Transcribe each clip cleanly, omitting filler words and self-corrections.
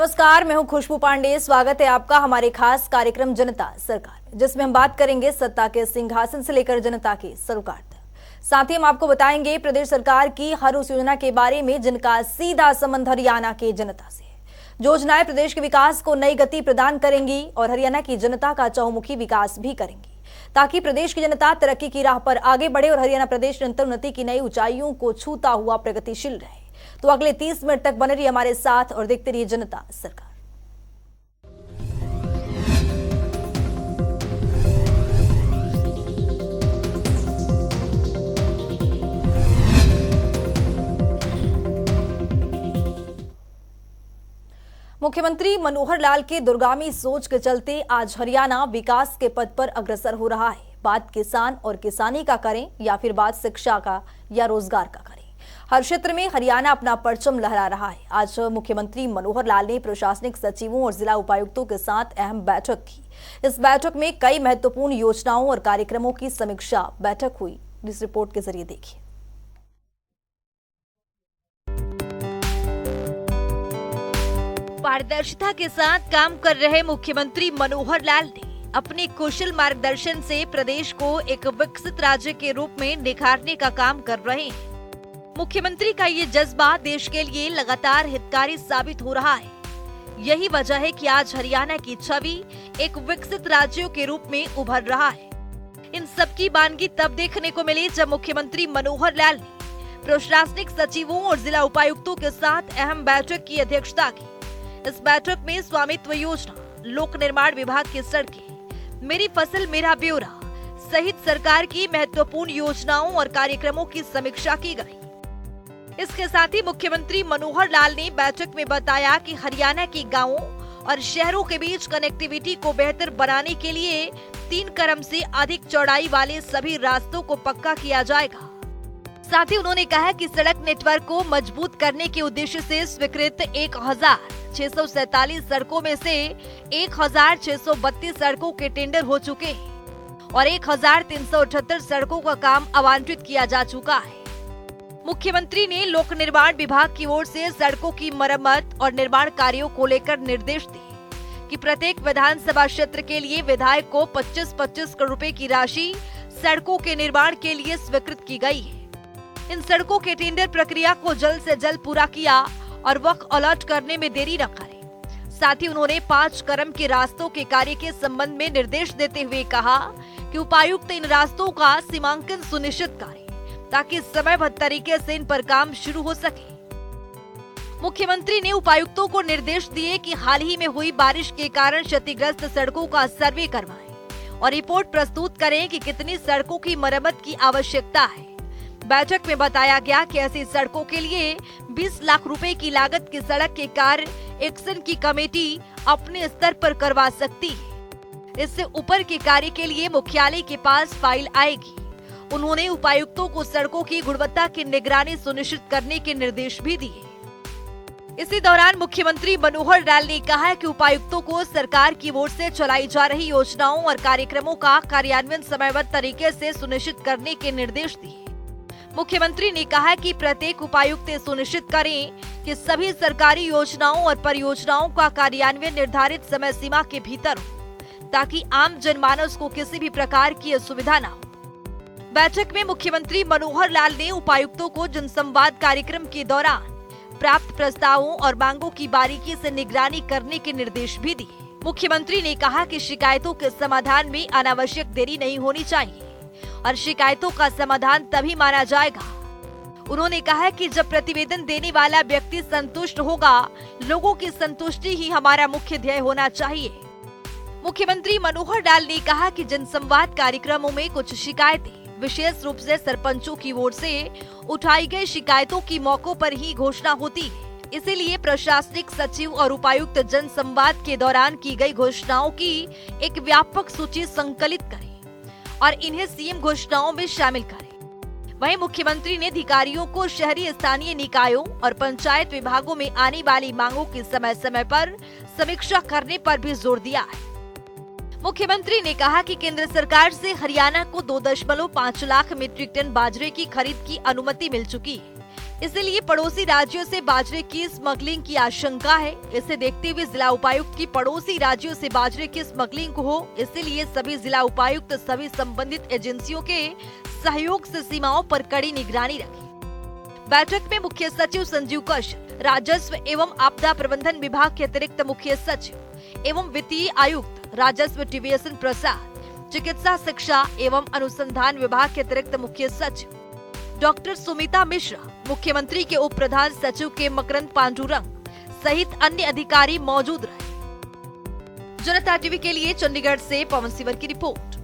नमस्कार, मैं हूं खुशबू पांडे। स्वागत है आपका हमारे खास कार्यक्रम जनता सरकार में, जिसमें हम बात करेंगे सत्ता के सिंहासन से लेकर जनता के सरोकार तक। साथ ही हम आपको बताएंगे प्रदेश सरकार की हर उस योजना के बारे में जिनका सीधा संबंध हरियाणा की जनता से है। जो योजनाएं प्रदेश के विकास को नई गति प्रदान करेंगी और हरियाणा की जनता का चहुमुखी विकास भी करेंगी, ताकि प्रदेश की जनता तरक्की की राह पर आगे बढ़े और हरियाणा प्रदेश निरंतर उन्नति की नई ऊंचाइयों को छूता हुआ प्रगतिशील रहे। तो अगले 30 मिनट तक बने रहिए हमारे साथ और देखते रहिए जनता सरकार। मुख्यमंत्री मनोहर लाल के दूरगामी सोच के चलते आज हरियाणा विकास के पथ पर अग्रसर हो रहा है। बात किसान और किसानी का करें या फिर बात शिक्षा का या रोजगार का करें, हर क्षेत्र में हरियाणा अपना परचम लहरा रहा है। आज मुख्यमंत्री मनोहर लाल ने प्रशासनिक सचिवों और जिला उपायुक्तों के साथ अहम बैठक की। इस बैठक में कई महत्वपूर्ण योजनाओं और कार्यक्रमों की समीक्षा बैठक हुई। इस रिपोर्ट के जरिए देखिए। पारदर्शिता के साथ काम कर रहे मुख्यमंत्री मनोहर लाल ने अपने कुशल मार्गदर्शन से प्रदेश को एक विकसित राज्य के रूप में निखारने का काम कर रहे हैं। मुख्यमंत्री का ये जज्बा देश के लिए लगातार हितकारी साबित हो रहा है। यही वजह है कि आज हरियाणा की छवि एक विकसित राज्य के रूप में उभर रहा है। इन सबकी बानगी तब देखने को मिली जब मुख्यमंत्री मनोहर लाल ने प्रशासनिक सचिवों और जिला उपायुक्तों के साथ अहम बैठक की अध्यक्षता की। इस बैठक में स्वामित्व योजना, लोक निर्माण विभाग की सड़कें, मेरी फसल मेरा ब्यौरा सहित सरकार की महत्वपूर्ण योजनाओं और कार्यक्रमों की समीक्षा की गई। इसके साथ ही मुख्यमंत्री मनोहर लाल ने बैठक में बताया कि हरियाणा के गांवों और शहरों के बीच कनेक्टिविटी को बेहतर बनाने के लिए 3 करम से अधिक चौड़ाई वाले सभी रास्तों को पक्का किया जाएगा। साथ ही उन्होंने कहा कि सड़क नेटवर्क को मजबूत करने के उद्देश्य से स्वीकृत 1647 सड़कों में से 1632 सड़कों के टेंडर हो चुके हैं और 1378 सड़कों का काम आवंटित किया जा चुका है। मुख्यमंत्री ने लोक निर्माण विभाग की ओर से सड़कों की मरम्मत और निर्माण कार्यों को लेकर निर्देश दिए कि प्रत्येक विधानसभा क्षेत्र के लिए विधायक को 25-25 करोड़ रुपए की राशि सड़कों के निर्माण के लिए स्वीकृत की गई है। इन सड़कों के टेंडर प्रक्रिया को जल्द से जल्द पूरा किया और वक्त अलॉट करने में देरी न करें। साथ ही उन्होंने 5 करम के रास्तों के कार्य के संबंध में निर्देश देते हुए कहा कि उपायुक्त इन रास्तों का सीमांकन सुनिश्चित करें ताकि समयबद्ध तरीके से इन पर काम शुरू हो सके। मुख्यमंत्री ने उपायुक्तों को निर्देश दिए कि हाल ही में हुई बारिश के कारण क्षतिग्रस्त सड़कों का सर्वे करवाएं और रिपोर्ट प्रस्तुत करें कि कितनी सड़कों की मरम्मत की आवश्यकता है। बैठक में बताया गया कि ऐसी सड़कों के लिए 20 लाख रुपए की लागत की सड़क के कार्य एक्शन की कमेटी अपने स्तर पर करवा सकती है। इससे ऊपर के कार्य के लिए मुख्यालय के पास फाइल आएगी। उन्होंने उपायुक्तों को सड़कों की गुणवत्ता की निगरानी सुनिश्चित करने के निर्देश भी दिए। इसी दौरान मुख्यमंत्री मनोहर लाल ने कहा कि उपायुक्तों को सरकार की ओर से चलाई जा रही योजनाओं और कार्यक्रमों का कार्यान्वयन समयबद्ध तरीके से सुनिश्चित करने के निर्देश दिए। मुख्यमंत्री ने कहा कि प्रत्येक उपायुक्त सुनिश्चित करें कि सभी सरकारी योजनाओं और परियोजनाओं का कार्यान्वयन निर्धारित समय सीमा के भीतर हो, ताकि आम जनमानस को किसी भी प्रकार की असुविधा न हो। बैठक में मुख्यमंत्री मनोहर लाल ने उपायुक्तों को जनसंवाद कार्यक्रम के दौरान प्राप्त प्रस्तावों और मांगों की बारीकी से निगरानी करने के निर्देश भी दिए। मुख्यमंत्री ने कहा कि शिकायतों के समाधान में अनावश्यक देरी नहीं होनी चाहिए और शिकायतों का समाधान तभी माना जाएगा। उन्होंने कहा कि जब प्रतिवेदन देने वाला व्यक्ति संतुष्ट होगा, लोगों की संतुष्टि ही हमारा मुख्य ध्येय होना चाहिए। मुख्यमंत्री मनोहर लाल ने कहा कि जनसंवाद कार्यक्रमों में कुछ शिकायतें विशेष रूप से सरपंचों की ओर से उठाई गई शिकायतों की मौकों पर ही घोषणा होती है। इसीलिए प्रशासनिक सचिव और उपायुक्त जनसंवाद के दौरान की गई घोषणाओं की एक व्यापक सूची संकलित करें और इन्हें सीएम घोषणाओं में शामिल करें। वहीं मुख्यमंत्री ने अधिकारियों को शहरी स्थानीय निकायों और पंचायत विभागों में आने वाली मांगों की समय समय पर समीक्षा करने पर भी जोर दिया है। मुख्यमंत्री ने कहा कि केंद्र सरकार से हरियाणा को 2.5 लाख मीट्रिक टन बाजरे की खरीद की अनुमति मिल चुकी है। इसलिए पड़ोसी राज्यों से बाजरे की स्मगलिंग की आशंका है। इसे देखते हुए जिला उपायुक्त की पड़ोसी राज्यों से बाजरे की स्मगलिंग हो, इसलिए सभी जिला उपायुक्त सभी संबंधित एजेंसियों के सहयोग से सीमाओं पर कड़ी निगरानी रखें। बैठक में मुख्य सचिव संजीव कौशल, राजस्व एवं आपदा प्रबंधन विभाग के अतिरिक्त मुख्य सचिव एवं वित्तीय आयुक्त राजस्व टीवीएसएन प्रसाद, चिकित्सा शिक्षा एवं अनुसंधान विभाग के अतिरिक्त मुख्य सचिव डॉक्टर सुमिता मिश्रा, मुख्यमंत्री के उप प्रधान सचिव के मकरंद पांडुरंग सहित अन्य अधिकारी मौजूद रहे। जनता टीवी के लिए चंडीगढ़ से पवन सिवर की रिपोर्ट।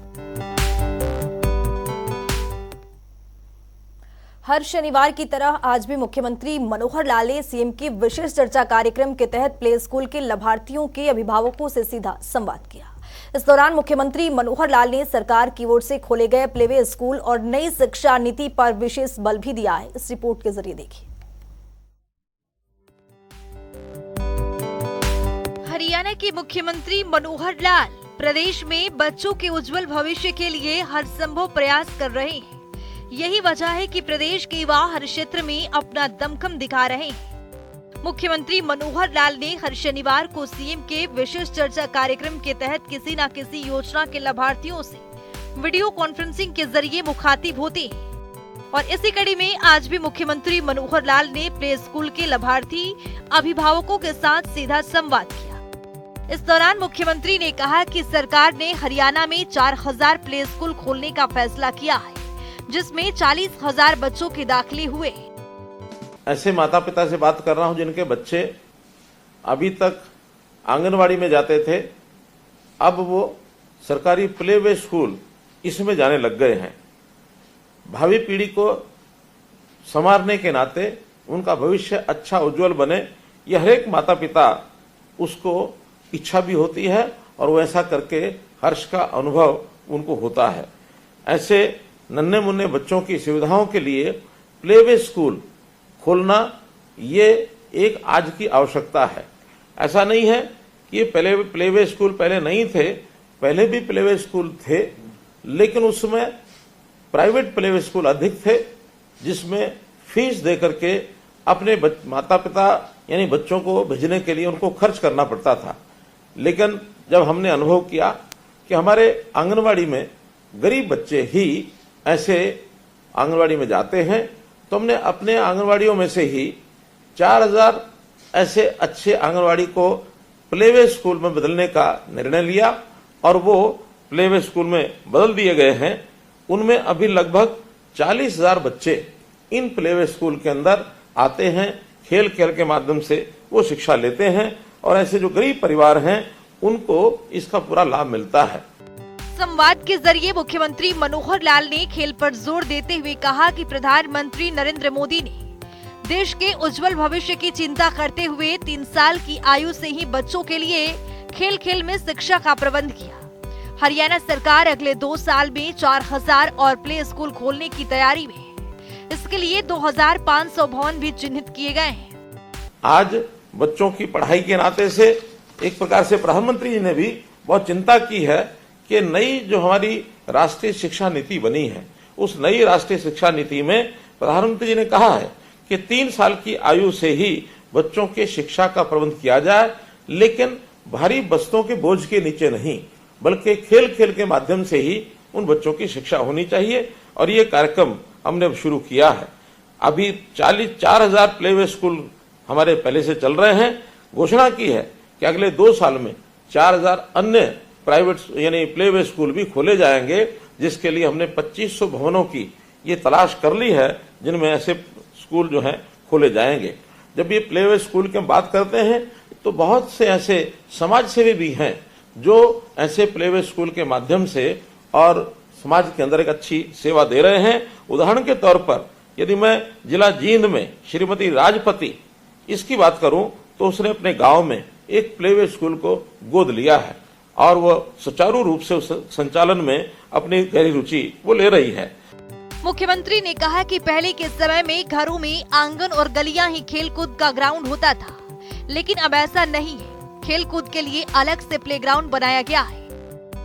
हर शनिवार की तरह आज भी मुख्यमंत्री मनोहर लाल ने सीएम की विशेष चर्चा कार्यक्रम के तहत प्ले स्कूल के लाभार्थियों के अभिभावकों से सीधा संवाद किया। इस दौरान मुख्यमंत्री मनोहर लाल ने सरकार की ओर से खोले गए प्लेवे स्कूल और नई शिक्षा नीति पर विशेष बल भी दिया है। इस रिपोर्ट के जरिए देखिए। हरियाणा के मुख्यमंत्री मनोहर लाल प्रदेश में बच्चों के उज्जवल भविष्य के लिए हर संभव प्रयास कर रहे हैं। यही वजह है कि प्रदेश के युवा हर क्षेत्र में अपना दमखम दिखा रहे हैं। मुख्यमंत्री मनोहर लाल ने हर शनिवार को सीएम के विशेष चर्चा कार्यक्रम के तहत किसी न किसी योजना के लाभार्थियों से वीडियो कॉन्फ्रेंसिंग के जरिए मुखातिब होते हैं और इसी कड़ी में आज भी मुख्यमंत्री मनोहर लाल ने प्ले स्कूल के लाभार्थी अभिभावकों के साथ सीधा संवाद किया। इस दौरान मुख्यमंत्री ने कहा कि सरकार ने हरियाणा में 4000 प्ले स्कूल खोलने का फैसला किया है, जिसमें 40,000 बच्चों के दाखिले हुए। ऐसे माता पिता से बात कर रहा हूं जिनके बच्चे अभी तक आंगनवाड़ी में जाते थे, अब वो सरकारी प्ले वे स्कूल इसमें जाने लग गए हैं। भावी पीढ़ी को संवारने के नाते उनका भविष्य अच्छा उज्जवल बने, यह हर एक माता पिता उसको इच्छा भी होती है और वैसा करके हर्ष का अनुभव उनको होता है। ऐसे नन्हे मुन्ने बच्चों की सुविधाओं के लिए प्ले वे स्कूल खोलना ये एक आज की आवश्यकता है। ऐसा नहीं है कि ये पहले प्ले वे स्कूल पहले नहीं थे, पहले भी प्ले वे स्कूल थे, लेकिन उसमें प्राइवेट प्ले वे स्कूल अधिक थे, जिसमें फीस देकर के अपने माता पिता यानी बच्चों को भेजने के लिए उनको खर्च करना पड़ता था। लेकिन जब हमने अनुभव किया कि हमारे आंगनवाड़ी में गरीब बच्चे ही ऐसे आंगनवाड़ी में जाते हैं, तो हमने अपने आंगनवाड़ियों में से ही 4000 ऐसे अच्छे आंगनवाड़ी को प्लेवे स्कूल में बदलने का निर्णय लिया और वो प्लेवे स्कूल में बदल दिए गए हैं। उनमें अभी लगभग 40,000 बच्चे इन प्लेवे स्कूल के अंदर आते हैं, खेल खेल के माध्यम से वो शिक्षा लेते हैं और ऐसे जो गरीब परिवार हैं उनको इसका पूरा लाभ मिलता है। संवाद के जरिए मुख्यमंत्री मनोहर लाल ने खेल पर जोर देते हुए कहा कि प्रधानमंत्री नरेंद्र मोदी ने देश के उज्जवल भविष्य की चिंता करते हुए 3 साल की आयु से ही बच्चों के लिए खेल खेल में शिक्षा का प्रबंध किया। हरियाणा सरकार अगले 2 साल में 4000 और प्ले स्कूल खोलने की तैयारी में है। इसके लिए 2500 भवन भी चिन्हित किए गए हैं। आज बच्चों की पढ़ाई के नाते से एक प्रकार से प्रधानमंत्री जी ने भी बहुत चिंता की है कि नई जो हमारी राष्ट्रीय शिक्षा नीति बनी है, उस नई राष्ट्रीय शिक्षा नीति में प्रधानमंत्री जी ने कहा है कि 3 साल की आयु से ही बच्चों के शिक्षा का प्रबंध किया जाए, लेकिन भारी बस्तों के बोझ के नीचे नहीं, बल्कि खेल खेल के माध्यम से ही उन बच्चों की शिक्षा होनी चाहिए। और ये कार्यक्रम हमने अब शुरू किया है। अभी 4000 प्लेवे स्कूल हमारे पहले से चल रहे हैं। घोषणा की है कि अगले 2 साल में 4000 अन्य प्राइवेट यानी प्लेवे स्कूल भी खोले जाएंगे, जिसके लिए हमने 2500 भवनों की ये तलाश कर ली है, जिनमें ऐसे स्कूल जो हैं खोले जाएंगे। जब ये प्लेवे स्कूल की बात करते हैं तो बहुत से ऐसे समाज सेवी भी हैं जो ऐसे प्लेवे स्कूल के माध्यम से और समाज के अंदर एक अच्छी सेवा दे रहे हैं। उदाहरण के तौर पर यदि मैं जिला जींद में श्रीमती राजपति इसकी बात करूं तो उसने अपने गांव में एक प्लेवे स्कूल को गोद लिया है और वो सुचारू रूप से उस संचालन में अपनी गहरी रुचि वो ले रही है। मुख्यमंत्री ने कहा कि पहले के समय में घरों में आंगन और गलियां ही खेलकूद का ग्राउंड होता था, लेकिन अब ऐसा नहीं है। खेलकूद के लिए अलग से प्लेग्राउंड बनाया गया है।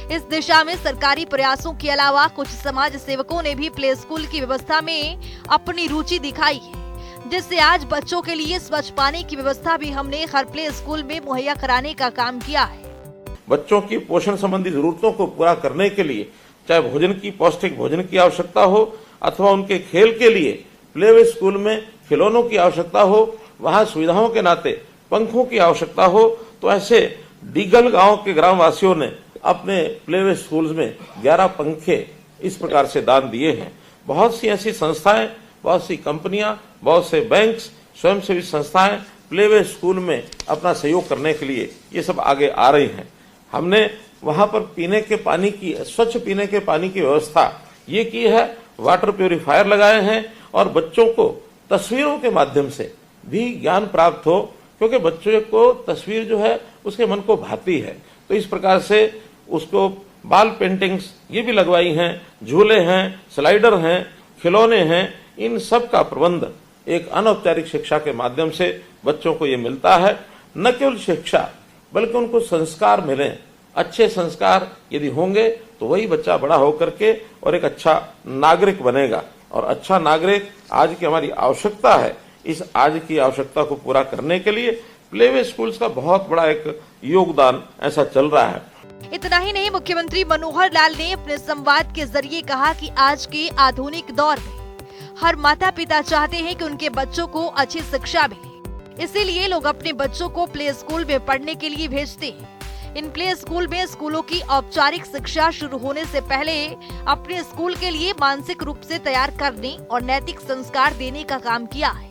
इस दिशा में सरकारी प्रयासों के अलावा कुछ समाज सेवकों ने भी प्ले स्कूल की व्यवस्था में अपनी रुचि दिखाई है, जिससे आज बच्चों के लिए स्वच्छ पानी की व्यवस्था भी हमने हर प्ले स्कूल में मुहैया कराने का काम किया है। बच्चों की पोषण संबंधी जरूरतों को पूरा करने के लिए चाहे भोजन की पौष्टिक भोजन की आवश्यकता हो अथवा उनके खेल के लिए प्ले स्कूल में खिलौनों की आवश्यकता हो, वहां सुविधाओं के नाते पंखों की आवश्यकता हो, तो ऐसे डीगल गांव के ग्रामवासियों ने अपने प्ले स्कूल्स में 11 पंखे इस प्रकार से दान दिए हैं। बहुत सी ऐसी संस्थाएं, बहुत सी कंपनियां, बहुत से बैंक्स, स्वयंसेवी संस्थाएं प्ले स्कूल में अपना सहयोग करने के लिए ये सब आगे आ रही हैं। हमने वहां पर पीने के पानी की, स्वच्छ पीने के पानी की व्यवस्था ये की है, वाटर प्यूरिफायर लगाए हैं और बच्चों को तस्वीरों के माध्यम से भी ज्ञान प्राप्त हो, क्योंकि बच्चों को तस्वीर जो है उसके मन को भाती है। तो इस प्रकार से उसको बाल पेंटिंग्स ये भी लगवाई हैं, झूले हैं, स्लाइडर हैं, खिलौने हैं, इन सब का प्रबंध एक अनौपचारिक शिक्षा के माध्यम से बच्चों को ये मिलता है। न केवल शिक्षा बल्कि उनको संस्कार मिले। अच्छे संस्कार यदि होंगे तो वही बच्चा बड़ा होकर के और एक अच्छा नागरिक बनेगा, और अच्छा नागरिक आज की हमारी आवश्यकता है। इस आज की आवश्यकता को पूरा करने के लिए प्ले स्कूल्स का बहुत बड़ा एक योगदान ऐसा चल रहा है। इतना ही नहीं, मुख्यमंत्री मनोहर लाल ने अपने संवाद के जरिए कहा कि आज के आधुनिक दौर में हर माता पिता चाहते हैं कि उनके बच्चों को अच्छी शिक्षा मिले, इसीलिए लोग अपने बच्चों को प्ले स्कूल में पढ़ने के लिए भेजते हैं। इन प्ले स्कूल में स्कूलों की औपचारिक शिक्षा शुरू होने से पहले अपने स्कूल के लिए मानसिक रूप से तैयार करने और नैतिक संस्कार देने का काम किया है।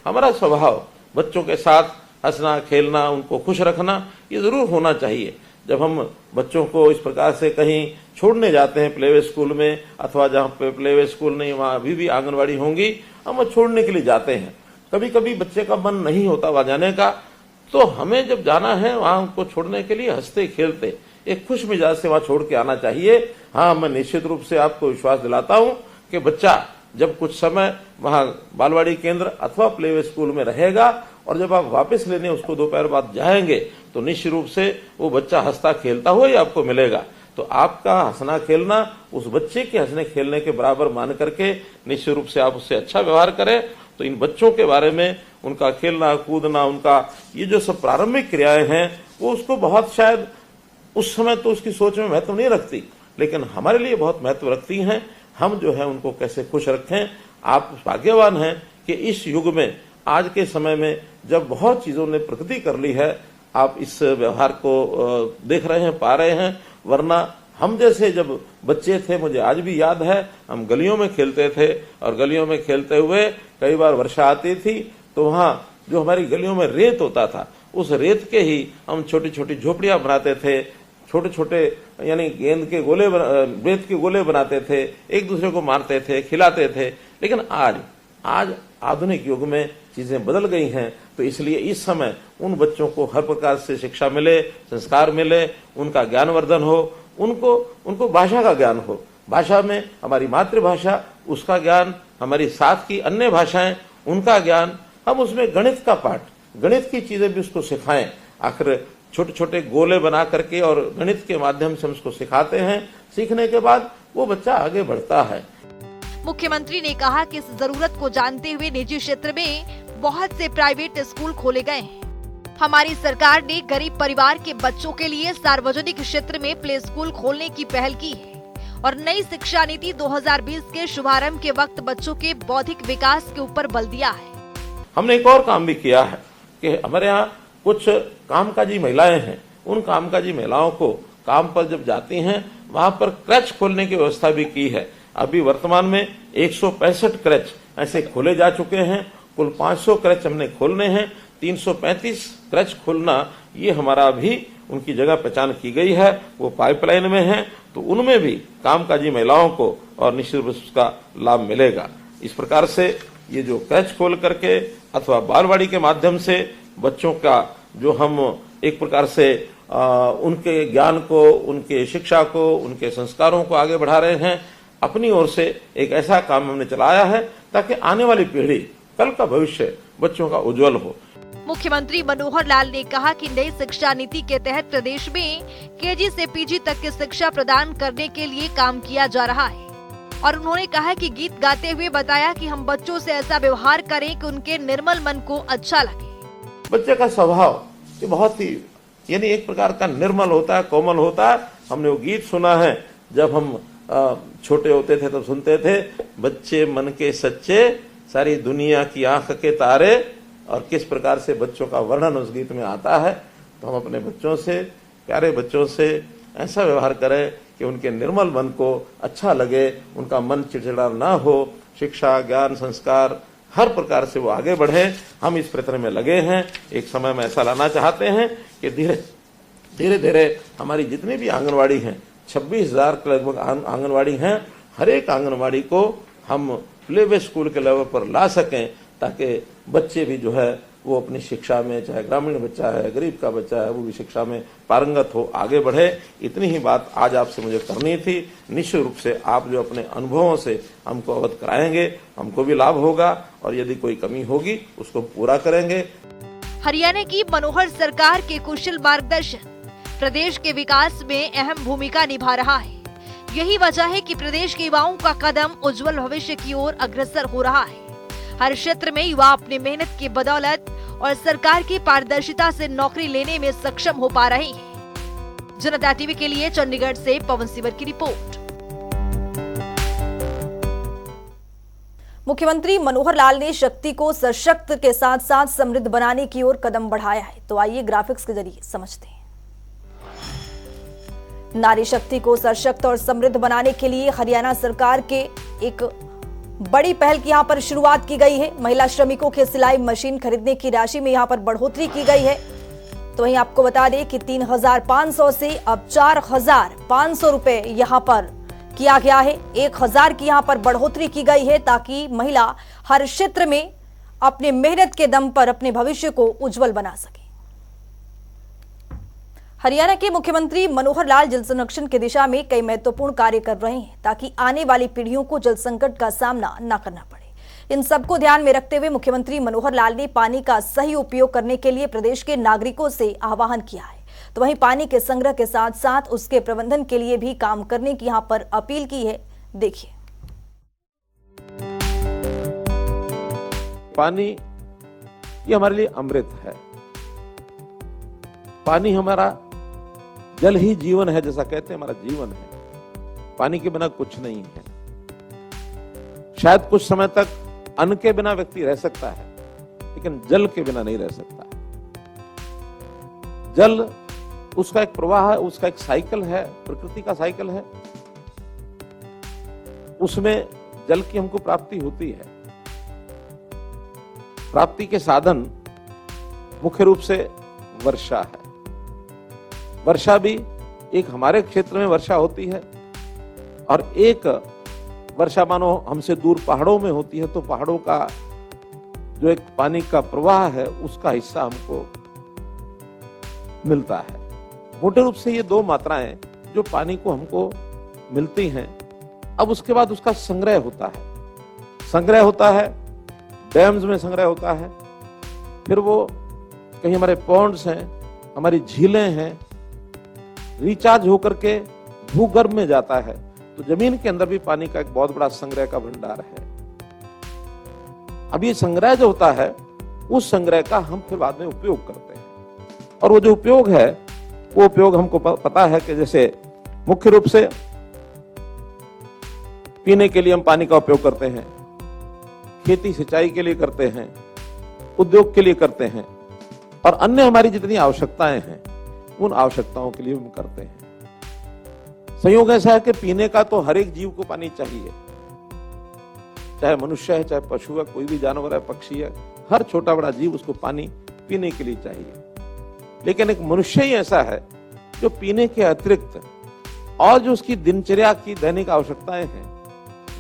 हमारा स्वभाव बच्चों के साथ हंसना, खेलना, उनको खुश रखना ये जरूर होना चाहिए। जब हम बच्चों को इस प्रकार से कहीं छोड़ने जाते हैं प्ले स्कूल में, अथवा जहाँ पे प्ले स्कूल नहीं वहाँ अभी भी आंगनवाड़ी होंगी, हम छोड़ने के लिए जाते हैं। कभी कभी बच्चे का मन नहीं होता वहां जाने का, तो हमें जब जाना है वहां उनको छोड़ने के लिए हंसते खेलते एक खुश मिजाज से वहां छोड़ के आना चाहिए। हाँ, मैं निश्चित रूप से आपको विश्वास दिलाता हूं कि बच्चा जब कुछ समय वहां बालवाड़ी केंद्र अथवा प्ले स्कूल में रहेगा और जब आप वापस लेने उसको दोपहर बाद जाएंगे तो निश्चित रूप से वो बच्चा हंसता खेलता हुआ ही आपको मिलेगा। तो आपका हंसना खेलना उस बच्चे के हंसने खेलने के बराबर मान करके निश्चित रूप से आप उससे अच्छा व्यवहार करें। तो इन बच्चों के बारे में, उनका खेलना कूदना, उनका ये जो सब प्रारंभिक क्रियाएं हैं, वो उसको बहुत शायद उस समय तो उसकी सोच में महत्व नहीं रखती, लेकिन हमारे लिए बहुत महत्व रखती हैं। हम जो है उनको कैसे खुश रखें। आप भाग्यवान हैं कि इस युग में, आज के समय में जब बहुत चीजों ने प्रगति कर ली है, आप इस व्यवहार को देख रहे हैं, पा रहे हैं। वरना हम जैसे जब बच्चे थे, मुझे आज भी याद है, हम गलियों में खेलते थे और गलियों में खेलते हुए कई बार वर्षा आती थी तो वहां जो हमारी गलियों में रेत होता था, उस रेत के ही हम छोटी छोटी झोपड़ियां बनाते थे, छोटे छोटे यानी गेंद के गोले, रेत के गोले बनाते थे, एक दूसरे को मारते थे, खिलाते थे। लेकिन आज आधुनिक युग में चीजें बदल गई हैं, तो इसलिए इस समय उन बच्चों को हर प्रकार से शिक्षा मिले, संस्कार मिले, उनका ज्ञानवर्धन हो, उनको भाषा का ज्ञान हो। भाषा में हमारी मातृभाषा, उसका ज्ञान, हमारी साथ की अन्य भाषाएं, उनका ज्ञान, हम उसमें गणित का पाठ, गणित की चीजें भी उसको सिखाएं। आखिर छोटे छोटे गोले बना करके और गणित के माध्यम से हम उसको सिखाते हैं। सीखने के बाद वो बच्चा आगे बढ़ता है। मुख्यमंत्री ने कहा कि इस जरूरत को जानते हुए निजी क्षेत्र में बहुत से प्राइवेट स्कूल खोले गए हैं। हमारी सरकार ने गरीब परिवार के बच्चों के लिए सार्वजनिक क्षेत्र में प्ले स्कूल खोलने की पहल की है और नई शिक्षा नीति 2020 के शुभारंभ के वक्त बच्चों के बौद्धिक विकास के ऊपर बल दिया है। हमने एक और काम भी किया है कि हमारे यहाँ कुछ कामकाजी महिलाएं हैं, उन कामकाजी महिलाओं को काम पर जब जाती हैं वहां पर क्रैच खोलने की व्यवस्था भी की है। अभी वर्तमान में 165 क्रैच ऐसे खोले जा चुके हैं। कुल 500 क्रैच हमने खोलने हैं। 335 क्रैच खोलना ये हमारा भी उनकी जगह पहचान की गई है, वो पाइपलाइन में है। तो उनमें भी कामकाजी महिलाओं को और निश्चित रूप से उसका लाभ मिलेगा। इस प्रकार से ये जो क्रैच खोल करके अथवा बालवाड़ी के माध्यम से बच्चों का जो हम एक प्रकार से उनके ज्ञान को, उनके शिक्षा को, उनके संस्कारों को आगे बढ़ा रहे हैं। अपनी ओर से एक ऐसा काम हमने चलाया है ताकि आने वाली पीढ़ी, कल का भविष्य बच्चों का उज्जवल हो। मुख्यमंत्री मनोहर लाल ने कहा कि नई शिक्षा नीति के तहत प्रदेश में केजी से पीजी तक की शिक्षा प्रदान करने के लिए काम किया जा रहा है। और उन्होंने कहा कि गीत गाते हुए बताया कि हम बच्चों से ऐसा व्यवहार करें कि उनके निर्मल मन को अच्छा लगे। बच्चे का स्वभाव ये बहुत ही यानी एक प्रकार का निर्मल होता है, कोमल होता है। हमने वो गीत सुना है, जब हम छोटे होते थे तब सुनते थे, बच्चे मन के सच्चे, सारी दुनिया की आंख के तारे, और किस प्रकार से बच्चों का वर्णन उस गीत में आता है। तो हम अपने बच्चों से, प्यारे बच्चों से ऐसा व्यवहार करें कि उनके निर्मल मन को अच्छा लगे, उनका मन चिड़चिड़ा ना हो, शिक्षा, ज्ञान, संस्कार हर प्रकार से वो आगे बढ़े। हम इस प्रयत्न में लगे हैं। एक समय में ऐसा लाना चाहते हैं कि धीरे धीरे हमारी जितनी भी आंगनवाड़ी हैं, 26,000 के लगभग आंगनवाड़ी हैं, हर एक आंगनवाड़ी को हम प्ले वे स्कूल के लेवल पर ला सकें, ताकि बच्चे भी जो है वो अपनी शिक्षा में, चाहे ग्रामीण बच्चा है, गरीब का बच्चा है, वो भी शिक्षा में पारंगत हो, आगे बढ़े। इतनी ही बात आज आपसे मुझे करनी थी। निश्चित रूप से आप जो अपने अनुभवों से हमको अवगत कराएंगे, हमको भी लाभ होगा, और यदि कोई कमी होगी उसको पूरा करेंगे। हरियाणा की मनोहर सरकार के कुशल मार्गदर्शन प्रदेश के विकास में अहम भूमिका निभा रहा है। यही वजह है कि प्रदेश के युवाओं का कदम उज्जवल भविष्य की ओर अग्रसर हो रहा है। हर क्षेत्र में युवा अपनी मेहनत की बदौलत और सरकार की पारदर्शिता से नौकरी लेने में सक्षम हो पा रहे हैं। जनता टीवी के लिए चंडीगढ़ से पवन सिवर की रिपोर्ट। मुख्यमंत्री मनोहर लाल ने शक्ति को सशक्त के साथ साथ समृद्ध बनाने की ओर कदम बढ़ाया है। तो आइए ग्राफिक्स के जरिए समझते हैं। नारी शक्ति को सशक्त और समृद्ध बनाने के लिए हरियाणा सरकार के एक बड़ी पहल की यहां पर शुरुआत की गई है। महिला श्रमिकों के सिलाई मशीन खरीदने की राशि में यहां पर बढ़ोतरी की गई है। तो वहीं आपको बता दें कि 3,500 से अब 4,500 रुपए यहां पर किया गया है। 1,000 की यहां पर बढ़ोतरी की गई है, ताकि महिला हर क्षेत्र में अपने मेहनत के दम पर अपने भविष्य को उज्जवल बना सके। हरियाणा के मुख्यमंत्री मनोहर लाल जल संरक्षण की दिशा में कई महत्वपूर्ण कार्य कर रहे हैं, ताकि आने वाली पीढ़ियों को जल संकट का सामना न करना पड़े। इन सबको ध्यान में रखते हुए मुख्यमंत्री मनोहर लाल ने पानी का सही उपयोग करने के लिए प्रदेश के नागरिकों से आह्वान किया है। तो वहीं पानी के संग्रह के साथ साथ उसके प्रबंधन के लिए भी काम करने की यहां पर अपील की है। देखिए। पानी ये हमारे लिए अमृत है। पानी हमारा, जल ही जीवन है, जैसा कहते हैं हमारा जीवन है। पानी के बिना कुछ नहीं है। शायद कुछ समय तक अन्न के बिना व्यक्ति रह सकता है, लेकिन जल के बिना नहीं रह सकता। जल उसका एक प्रवाह है, उसका एक साइकिल है, प्रकृति का साइकिल है। उसमें जल की हमको प्राप्ति होती है। प्राप्ति के साधन मुख्य रूप से वर्षा है। वर्षा भी एक हमारे क्षेत्र में वर्षा होती है, और एक वर्षा मानो हमसे दूर पहाड़ों में होती है। तो पहाड़ों का जो एक पानी का प्रवाह है, उसका हिस्सा हमको मिलता है। मोटे रूप से ये दो मात्राएं जो पानी को हमको मिलती हैं। अब उसके बाद उसका संग्रह होता है। संग्रह होता है, डैम्स में संग्रह होता है, फिर वो कहीं हमारे पॉन्ड्स हैं, हमारी झीलें हैं, रिचार्ज होकर के भूगर्भ में जाता है। तो जमीन के अंदर भी पानी का एक बहुत बड़ा संग्रह का भंडार है। अब ये संग्रह जो होता है, उस संग्रह का हम फिर बाद में उपयोग करते हैं। और वो जो उपयोग है, वो उपयोग हमको पता है कि जैसे मुख्य रूप से पीने के लिए हम पानी का उपयोग करते हैं, खेती सिंचाई के लिए करते हैं, उद्योग के लिए करते हैं, और अन्य हमारी जितनी आवश्यकताएं हैं, उन आवश्यकताओं के लिए हम करते हैं। संयोग ऐसा है कि पीने का तो हर एक जीव को पानी चाहिए, चाहे मनुष्य है, चाहे पशु है, कोई भी जानवर है, पक्षी है, हर छोटा बड़ा जीव उसको पानी पीने के लिए चाहिए। लेकिन एक मनुष्य ही ऐसा है जो पीने के अतिरिक्त और जो उसकी दिनचर्या की दैनिक आवश्यकताएं हैं,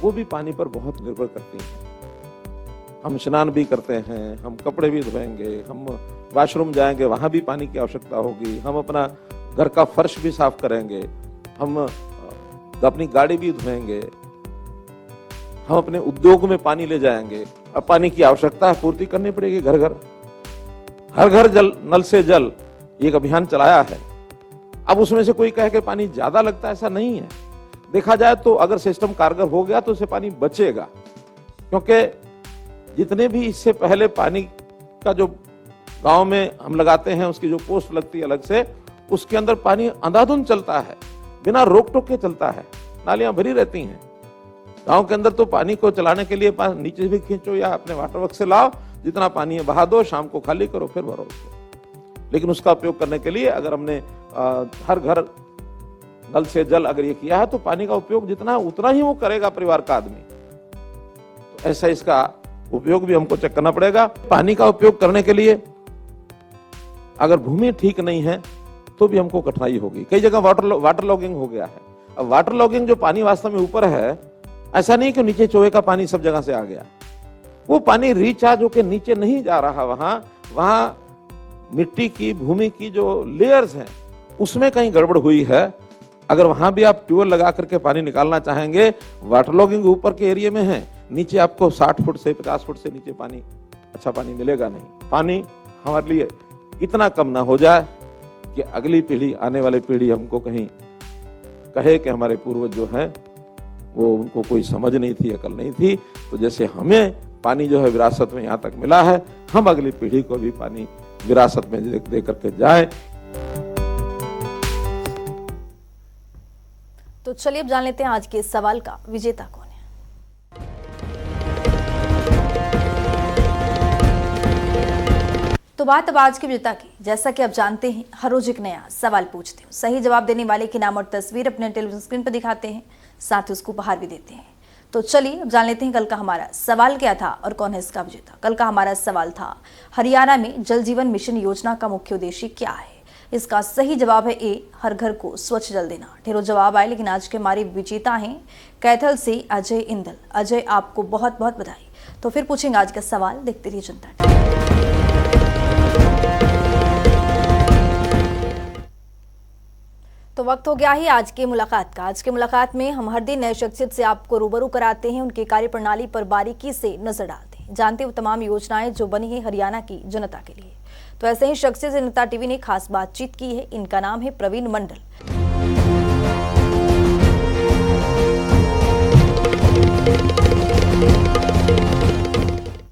वो भी पानी पर बहुत निर्भर करती हैं। हम स्नान भी करते हैं, हम कपड़े भी धोएंगे, हम वॉशरूम जाएंगे, वहां भी पानी की आवश्यकता होगी, हम अपना घर का फर्श भी साफ करेंगे, हम अपनी गाड़ी भी धोएंगे, हम अपने उद्योग में पानी ले जाएंगे। अब पानी की आवश्यकता पूर्ति करनी पड़ेगी। घर घर, हर घर जल, नल से जल, एक अभियान चलाया है। अब उसमें से कोई कहे कि पानी ज्यादा लगता है, ऐसा नहीं है। देखा जाए तो अगर सिस्टम कारगर हो गया तो उससे पानी बचेगा, क्योंकि जितने भी इससे पहले पानी का जो गांव में हम लगाते हैं उसकी जो पोस्ट लगती है अलग से, उसके अंदर पानी अंधाधुंध चलता है, बिना रोक टोक के चलता है, नालियां भरी रहती हैं। गांव के अंदर तो पानी को चलाने के लिए नीचे भी खींचो या अपने वाटर वर्क से लाओ, जितना पानी है बहा दो, शाम को खाली करो फिर भरो उसको। लेकिन उसका उपयोग करने के लिए अगर हमने हर घर नल से जल अगर ये किया है तो पानी का उपयोग जितना उतना ही वो करेगा परिवार का आदमी। तो ऐसा इसका उपयोग भी हमको चेक करना पड़ेगा। पानी का उपयोग करने के लिए अगर भूमि ठीक नहीं है तो भी हमको कठिनाई होगी। कई जगह वाटर लॉगिंग हो गया है। अब वाटर लॉगिंग जो पानी वास्तव में ऊपर है, ऐसा नहीं कि नीचे चोए का पानी सब जगह से आ गया, वो पानी रिचार्ज होकर नीचे नहीं जा रहा, वहां मिट्टी की भूमि की जो लेयर्स हैं उसमें कहीं गड़बड़ हुई है। अगर वहां भी आप ट्यूबवेल लगा करके पानी निकालना चाहेंगे, वाटर लॉगिंग ऊपर के एरिया में है, नीचे आपको 60 फुट से 50 फुट से नीचे पानी, अच्छा पानी मिलेगा नहीं। पानी हमारे लिए इतना कम ना हो जाए कि अगली पीढ़ी, आने वाली पीढ़ी हमको कहीं कहे कि हमारे पूर्वज जो हैं वो उनको कोई समझ नहीं थी, अकल नहीं थी। तो जैसे हमें पानी जो है विरासत में यहाँ तक मिला है, हम अगली पीढ़ी को भी पानी विरासत में दे करके जाए। तो चलिए अब जान लेते हैं आज के इस सवाल का विजेता कौन है। तो बात अब आज के विजेता की। जैसा कि आप जानते हैं, हर रोज एक नया सवाल पूछते हैं, सही जवाब देने वाले की नाम और तस्वीर अपने टेलीविजन स्क्रीन पर दिखाते हैं, साथ ही उसको उपहार भी देते हैं। तो चलिए अब जान लेते हैं कल का हमारा सवाल क्या था और कौन है इसका विजेता। कल का हमारा सवाल था, हरियाणा में जल जीवन मिशन योजना का मुख्य उद्देश्य क्या है। इसका सही जवाब है ए, हर घर को स्वच्छ जल देना। ढेरों जवाब आए, लेकिन आज के हमारे विजेता हैं कैथल से अजय इंदल। अजय, आपको बहुत बहुत बधाई। तो फिर पूछेंगे आज का सवाल, देखते रहिए जनता। तो वक्त हो गया है आज की मुलाकात का। आज की मुलाकात में हम हर दिन नए शख्सियत से आपको रूबरू कराते हैं, उनकी कार्यप्रणाली पर बारीकी से नजर डालते हैं, जानते हैं तमाम योजनाएं जो बनी है हरियाणा की जनता के लिए। तो ऐसे ही शख्सियत से जनता टीवी ने खास बातचीत की है। इनका नाम है प्रवीण मंडल।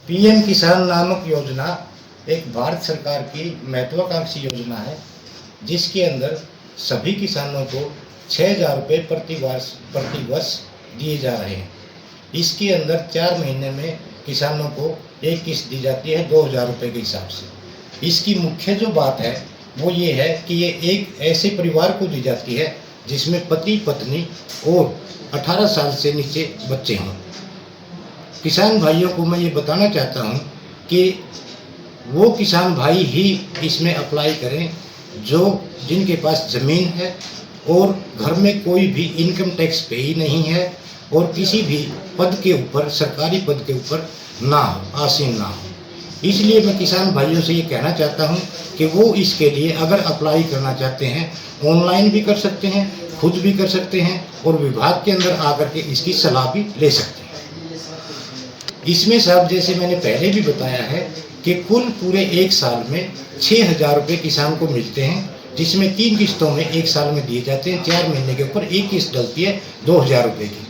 पीएम किसान नामक योजना एक भारत सरकार की महत्वाकांक्षी योजना है, जिसके अंदर सभी किसानों को 6,000 रुपये प्रति वर्ष दिए जा रहे हैं। इसके अंदर 4 महीने में किसानों को एक किस्त दी जाती है 2,000 रुपये के हिसाब से। इसकी मुख्य जो बात है वो ये है कि ये एक ऐसे परिवार को दी जाती है जिसमें पति पत्नी और 18 साल से नीचे बच्चे हों। किसान भाइयों को मैं ये बताना चाहता हूँ कि वो किसान भाई ही इसमें अप्लाई करें जिनके पास ज़मीन है और घर में कोई भी इनकम टैक्स पे ही नहीं है और किसी भी पद के ऊपर, सरकारी पद के ऊपर ना हो, आसीन ना हो। इसलिए मैं किसान भाइयों से ये कहना चाहता हूँ कि वो इसके लिए अगर अप्लाई करना चाहते हैं, ऑनलाइन भी कर सकते हैं, खुद भी कर सकते हैं और विभाग के अंदर आकर के इसकी सलाह भी ले सकते हैं। इसमें साहब, जैसे मैंने पहले भी बताया है कि कुल पूरे एक साल में 6,000 रुपये किसान को मिलते हैं, जिसमें 3 किस्तों में एक साल में दिए जाते हैं। 4 महीने के ऊपर एक किस्त डलती है 2,000 रुपये की।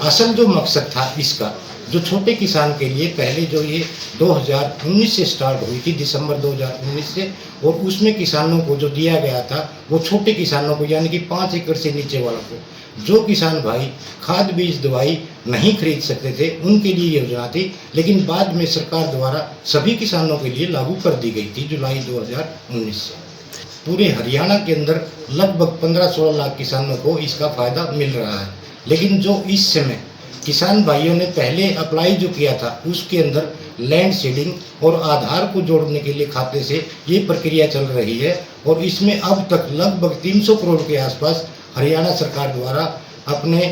असल जो मकसद था इसका, जो छोटे किसान के लिए पहले जो ये 2019 से स्टार्ट हुई थी, दिसंबर 2019 से, और उसमें किसानों को जो दिया गया था वो छोटे किसानों को, यानी कि 5 एकड़ से नीचे वालों को, जो किसान भाई खाद बीज दवाई नहीं खरीद सकते थे, उनके लिए योजना थी। लेकिन बाद में सरकार द्वारा सभी किसानों के लिए लागू कर दी गई थी जुलाई 2019 से। पूरे हरियाणा के अंदर लगभग 15-16 लाख किसानों को इसका फायदा मिल रहा है। लेकिन जो इस समय किसान भाइयों ने पहले अप्लाई जो किया था, उसके अंदर लैंड सीडिंग और आधार को जोड़ने के लिए खाते से ये प्रक्रिया चल रही है और इसमें अब तक लगभग 300 करोड़ के आसपास हरियाणा सरकार द्वारा अपने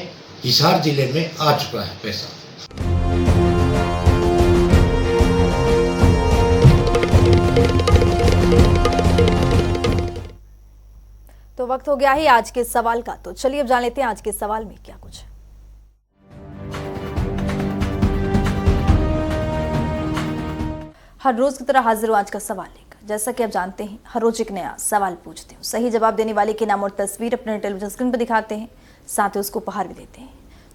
हिसार जिले में आ चुका है पैसा। तो वक्त हो गया है आज के सवाल का। तो चलिए अब जान लेते हैं आज के सवाल में क्या कुछ है। हर रोज की तरह हाजिर हूं आज का सवाल लेकर। जैसा कि आप जानते हैं हर रोज एक नया सवाल पूछते हैं, सही जवाब देने वाले के नाम और तस्वीर अपने टेलीविजन स्क्रीन पर दिखाते हैं, साथ ही उसको उपहार भी देते हैं।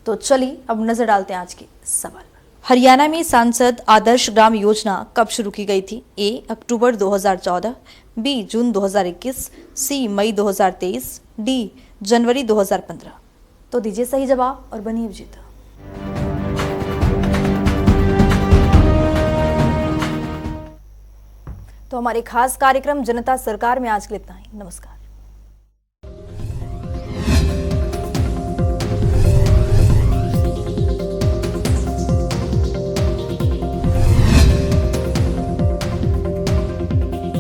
तो चलिए अब नजर डालते हैं आज के सवाल पर। हरियाणा में सांसद आदर्श ग्राम योजना कब शुरू की गई थी? ए अक्टूबर 2014, बी जून 2021, सी मई 2023, डी जनवरी 2015। तो दीजिए सही जवाब और बनिए विजेता। तो हमारे खास कार्यक्रम जनता सरकार में आज के लिए इतना ही। नमस्कार।